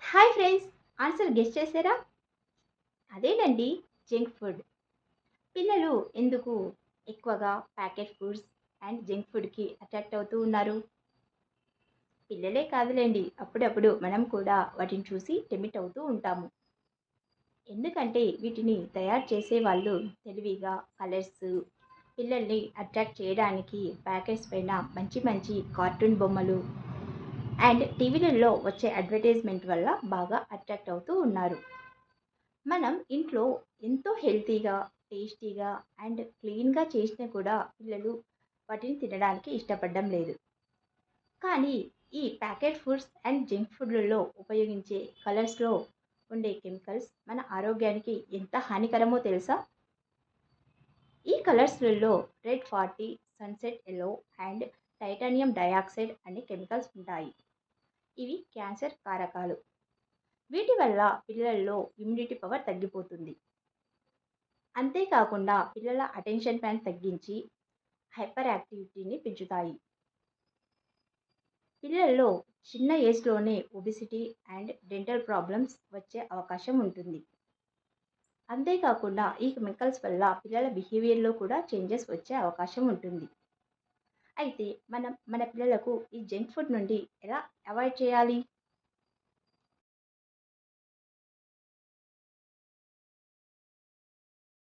Hi friends, answer guess చేశారా? అదేనండి, junk food. పిల్లలు ఎందుకు ఎక్కువగా ప్యాకెట్ ఫుడ్స్ అండ్ జంక్ ఫుడ్కి అట్రాక్ట్ అవుతూ ఉన్నారు? పిల్లలే కాదులేండి, అప్పుడప్పుడు మనం కూడా వాటిని చూసి టెమిట్ అవుతూ ఉంటాము. ఎందుకంటే వీటిని తయారు చేసే వాళ్ళు తెలివిగా కలర్స్ పిల్లల్ని అట్రాక్ట్ చేయడానికి ప్యాకెట్స్ పైన మంచి మంచి కార్టూన్ బొమ్మలు అండ్ టీవీలలో వచ్చే అడ్వర్టైజ్మెంట్ వల్ల బాగా అట్రాక్ట్ అవుతూ ఉన్నారు. మనం ఇంట్లో ఎంతో హెల్తీగా, టేస్టీగా అండ్ క్లీన్‌గా చేసినా కూడా పిల్లలు వాటిని తినడానికి ఇష్టపడడం లేదు. కానీ ఈ ప్యాకెట్ ఫుడ్స్ అండ్ జంక్ ఫుడ్‌లలో ఉపయోగించే కలర్స్‌లో ఉండే కెమికల్స్ మన ఆరోగ్యానికి ఎంత హానికరమో తెలుసా? ఈ కలర్స్‌లలో red 40, sunset yellow and titanium dioxide అనే కెమికల్స్ ఉంటాయి. ఇవి క్యాన్సర్ కారకాలు. వీటి వల్ల పిల్లల్లో ఇమ్యూనిటీ పవర్ తగ్గిపోతుంది. అంతేకాకుండా పిల్లల అటెన్షన్ స్పాన్ తగ్గించి హైపర్ యాక్టివిటీని పెంచుతాయి. పిల్లల్లో చిన్న ఏజ్‌లోనే ఒబెసిటీ అండ్ డెంటల్ ప్రాబ్లమ్స్ వచ్చే అవకాశం ఉంటుంది. అంతేకాకుండా ఈ కెమికల్స్ వల్ల పిల్లల బిహేవియర్‌లో కూడా చేంజెస్ వచ్చే అవకాశం ఉంటుంది. అయితే మనం మన పిల్లలకు ఈ జంక్ ఫుడ్ నుండి ఎలా అవాయిడ్ చేయాలి?